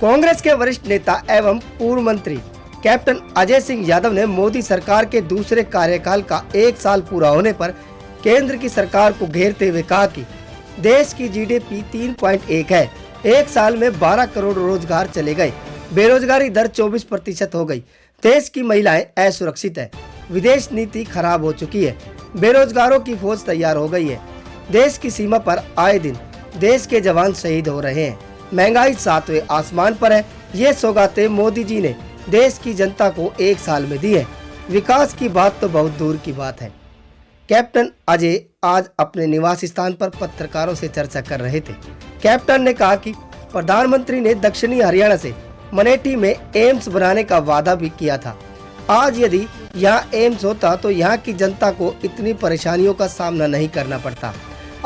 कांग्रेस के वरिष्ठ नेता एवं पूर्व मंत्री कैप्टन अजय सिंह यादव ने मोदी सरकार के दूसरे कार्यकाल का 1 साल पूरा होने पर केंद्र की सरकार को घेरते हुए कहा कि देश की जीडीपी 3.1 है। 1 साल में 12 करोड़ रोजगार चले गए। बेरोजगारी दर 24% हो गई। देश की महिलाएं असुरक्षित है। विदेश नीति खराब हो चुकी है। बेरोजगारों की फौज तैयार हो गई है। देश की सीमा पर आए दिन देश के जवान शहीद हो रहे हैं। महंगाई 7वें आसमान पर है। ये सौगातें मोदी जी ने देश की जनता को 1 साल में दी है। विकास की बात तो बहुत दूर की बात है। कैप्टन अजय आज अपने निवास स्थान पर पत्रकारों से चर्चा कर रहे थे। कैप्टन ने कहा कि प्रधानमंत्री ने दक्षिणी हरियाणा से मनेठी में एम्स बनाने का वादा भी किया था। आज यदि यहाँ एम्स होता तो यहाँ की जनता को इतनी परेशानियों का सामना नहीं करना पड़ता।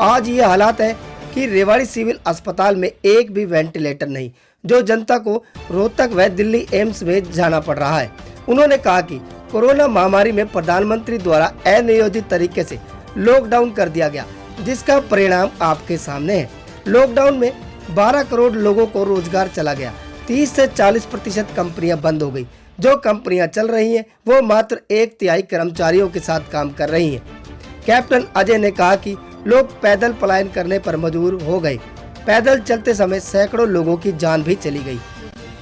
आज ये हालात है कि रेवाड़ी सिविल अस्पताल में एक भी वेंटिलेटर नहीं, जो जनता को रोहतक व दिल्ली एम्स में जाना पड़ रहा है। उन्होंने कहा कि कोरोना महामारी में प्रधानमंत्री द्वारा अनियोजित तरीके से लॉकडाउन कर दिया गया, जिसका परिणाम आपके सामने है। लॉकडाउन में 12 करोड़ लोगों को रोजगार चला गया। 30 से 40% कंपनियां बंद हो गई। जो कंपनियां चल रही हैं वो मात्र 1/3 कर्मचारियों के साथ काम कर रही हैं। कैप्टन अजय ने कहा कि लोग पैदल पलायन करने पर मजबूर हो गए। पैदल चलते समय सैकड़ों लोगों की जान भी चली गई।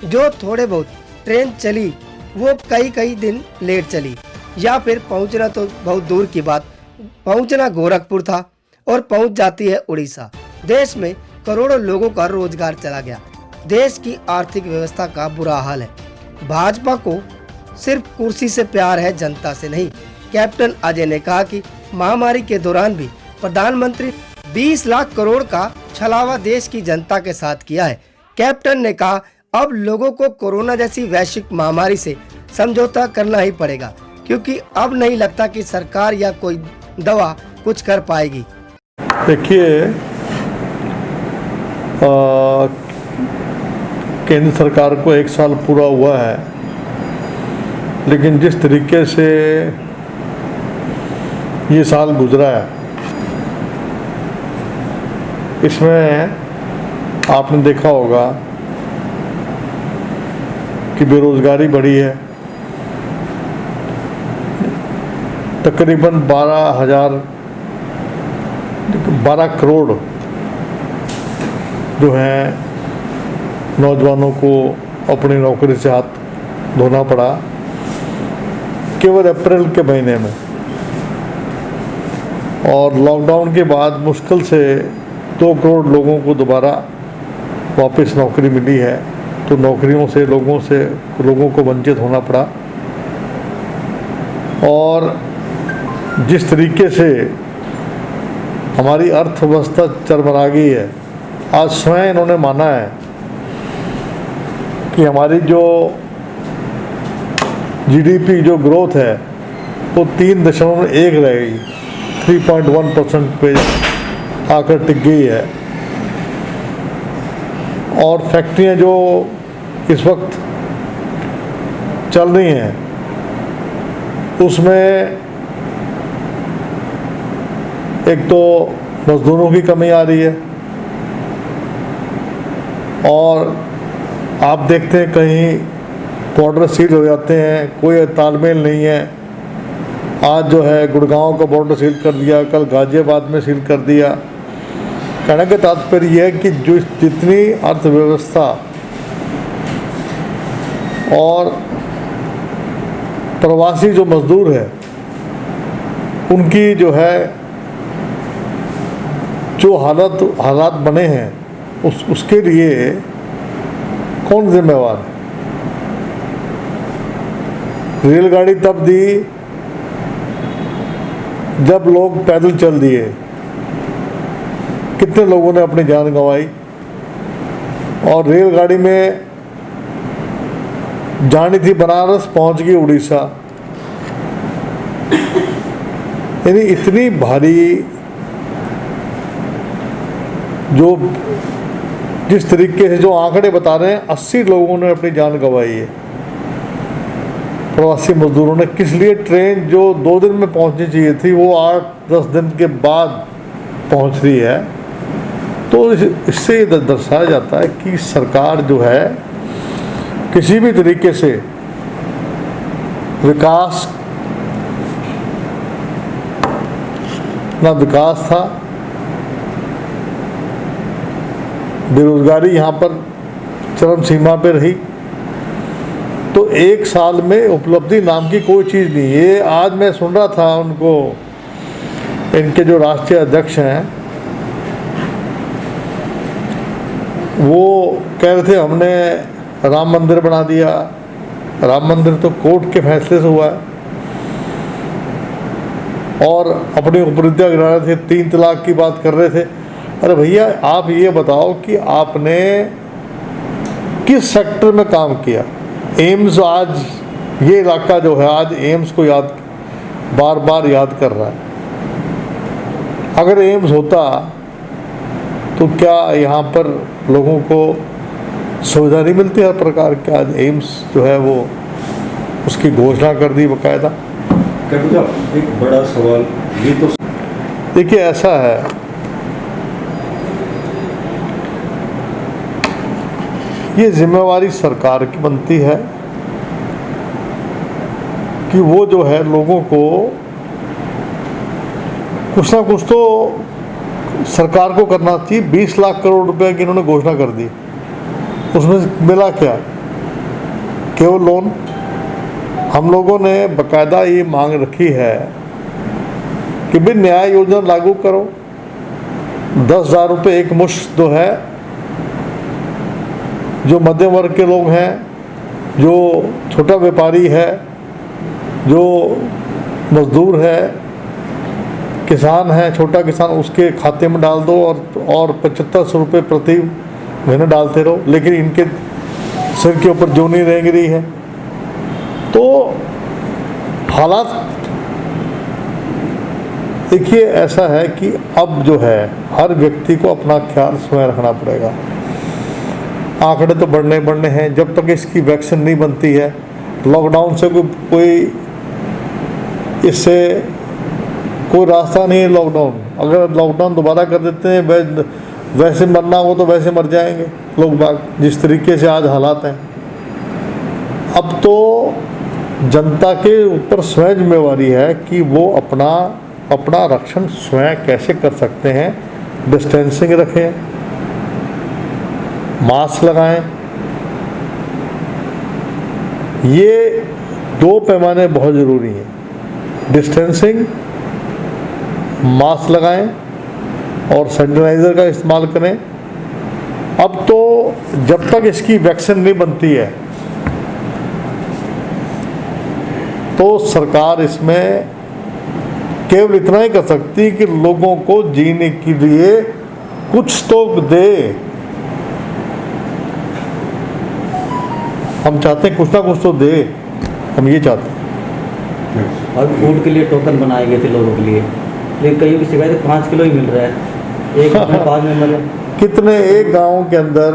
जो थोड़े बहुत ट्रेन चली वो कई दिन लेट चली, या फिर पहुंचना तो बहुत दूर की बात, पहुंचना गोरखपुर था और पहुंच जाती है उड़ीसा। देश में करोड़ों लोगों का रोजगार चला गया। देश की आर्थिक व्यवस्था का बुरा हाल है। भाजपा को सिर्फ कुर्सी से प्यार है, जनता से नहीं। कैप्टन अजय ने कहा कि महामारी के दौरान भी प्रधानमंत्री 20 लाख करोड़ का छलावा देश की जनता के साथ किया है। कैप्टन ने कहा अब लोगों को कोरोना जैसी वैश्विक महामारी से समझौता करना ही पड़ेगा, क्योंकि अब नहीं लगता कि सरकार या कोई दवा कुछ कर पाएगी। देखिए, केंद्र सरकार को 1 साल पूरा हुआ है, लेकिन जिस तरीके से ये साल गुजरा है इसमें आपने देखा होगा कि बेरोजगारी बढ़ी है। तकरीबन 12 करोड़ जो हैं नौजवानों को अपनी नौकरी से हाथ धोना पड़ा केवल अप्रैल के महीने में। और लॉकडाउन के बाद मुश्किल से 2 करोड़ लोगों को दोबारा वापस नौकरी मिली है, तो नौकरियों से लोगों को वंचित होना पड़ा। और जिस तरीके से हमारी अर्थव्यवस्था चरमरा गई है, आज स्वयं इन्होंने माना है कि हमारी जो जीडीपी जो ग्रोथ है वो 3.1 रह गई, 3.1% पे आकर टिक गई है। और फैक्ट्रियां जो इस वक्त चल रही हैं उसमें एक तो मजदूरों की कमी आ रही है, और आप देखते हैं कहीं बॉर्डर सील हो जाते हैं, कोई तालमेल नहीं है। आज जो है गुड़गांव का बॉर्डर सील कर दिया, कल गाजियाबाद में सील कर दिया। कहने का तात्पर्य यह है कि जो जितनी अर्थव्यवस्था और प्रवासी जो मजदूर है उनकी जो है जो हालात बने हैं उसके लिए कौन जिम्मेवार है? रेलगाड़ी तब दी जब लोग पैदल चल दिए। कितने लोगों ने अपनी जान गंवाई, और रेलगाड़ी में जानी थी बनारस, पहुंच गई उड़ीसा। यानी इतनी भारी जो जिस तरीके से जो आंकड़े बता रहे हैं, 80 लोगों ने अपनी जान गंवाई है प्रवासी मजदूरों ने। किस लिए? ट्रेन जो 2 दिन में पहुंचनी चाहिए थी वो 8-10 दिन के बाद पहुंच रही है। तो इससे दर्शाया जाता है कि सरकार जो है किसी भी तरीके से विकास ना विकास था, बेरोजगारी यहाँ पर चरम सीमा पे रही। तो एक साल में उपलब्धि नाम की कोई चीज़ नहीं। ये आज मैं सुन रहा था उनको, इनके जो राष्ट्रीय अध्यक्ष हैं वो कह रहे थे हमने राम मंदिर बना दिया। राम मंदिर तो कोर्ट के फैसले से हुआ है। और अपनी उपलब्धियाँ गिना रहे थे, 3 तलाक की बात कर रहे थे। अरे भैया आप ये बताओ कि आपने किस सेक्टर में काम किया। एम्स, आज ये इलाका जो है आज एम्स को बार बार याद कर रहा है। अगर एम्स होता तो क्या यहाँ पर लोगों को सुविधा नहीं मिलती हर प्रकार की? आज एम्स जो है वो उसकी घोषणा कर दी बाकायदा। एक बड़ा सवाल ये तो देखिए, ऐसा है ये जिम्मेवारी सरकार की बनती है कि वो जो है लोगों को कुछ ना कुछ तो सरकार को करना चाहिए। 20 लाख करोड़ रुपए की इन्होंने घोषणा कर दी, उसमें मिला क्या? केवल लोन। हम लोगों ने बाकायदा ये मांग रखी है कि भाई न्याय योजना लागू करो। 10,000 रुपये एक मुश्त जो है, जो मध्यम वर्ग के लोग हैं, जो छोटा व्यापारी है, जो मजदूर है, किसान है, छोटा किसान, उसके खाते में डाल दो और 7500 रुपये प्रति महीने डालते रहो। लेकिन इनके सिर के ऊपर जो नहीं रेंग रही है। तो हालात देखिए ऐसा है कि अब जो है हर व्यक्ति को अपना ख्याल स्वयं रखना पड़ेगा। आंकड़े तो बढ़ने हैं। जब तक इसकी वैक्सीन नहीं बनती है, लॉकडाउन से कोई इससे कोई रास्ता नहीं है। लॉकडाउन, अगर लॉकडाउन दोबारा कर देते हैं, वैसे मरना हो तो वैसे मर जाएंगे लोग बाग, जिस तरीके से आज हालात हैं। अब तो जनता के ऊपर स्वयं जिम्मेवारी है कि वो अपना रक्षण स्वयं कैसे कर सकते हैं। डिस्टेंसिंग रखें, मास्क लगाएं। ये 2 पैमाने बहुत ज़रूरी हैं। डिस्टेंसिंग, मास्क लगाएं और सैनिटाइज़र का इस्तेमाल करें। अब तो जब तक इसकी वैक्सीन नहीं बनती है तो सरकार इसमें केवल इतना ही कर सकती है कि लोगों को जीने के लिए कुछ तो दे। हम चाहते हैं कुछ ना कुछ तो दे, हम ये चाहते हैं। और फूड के लिए टोकन बनाए गए थे लोगों के लिए, लेकिन कईयों की शिकायत 5 किलो ही मिल रहा है। एक 5 मेंबर है। कितने एक गांव के अंदर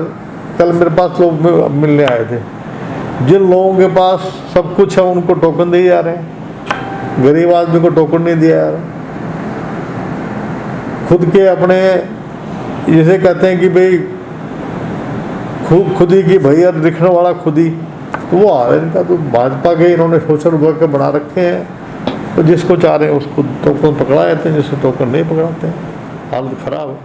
कल मेरे पास लोग मिलने आए थे, जिन लोगों के पास सब कुछ है उनको टोकन दिए जा रहे हैं, गरीब आदमी को टोकन नहीं दिया जा रहा। खुद के अपने जैसे कहते हैं कि भाई खुद ही की भैया दिखने वाला खुद ही, तो वो आ रहे हैं। इनका तो भाजपा के इन्होंने सोशल वर्कर बना रखे हैं, तो जिसको चाह रहे हैं उसको टोकन पकड़ा जाते हैं, जिसको टोकन नहीं पकड़ाते हैं। हालत ख़राब है।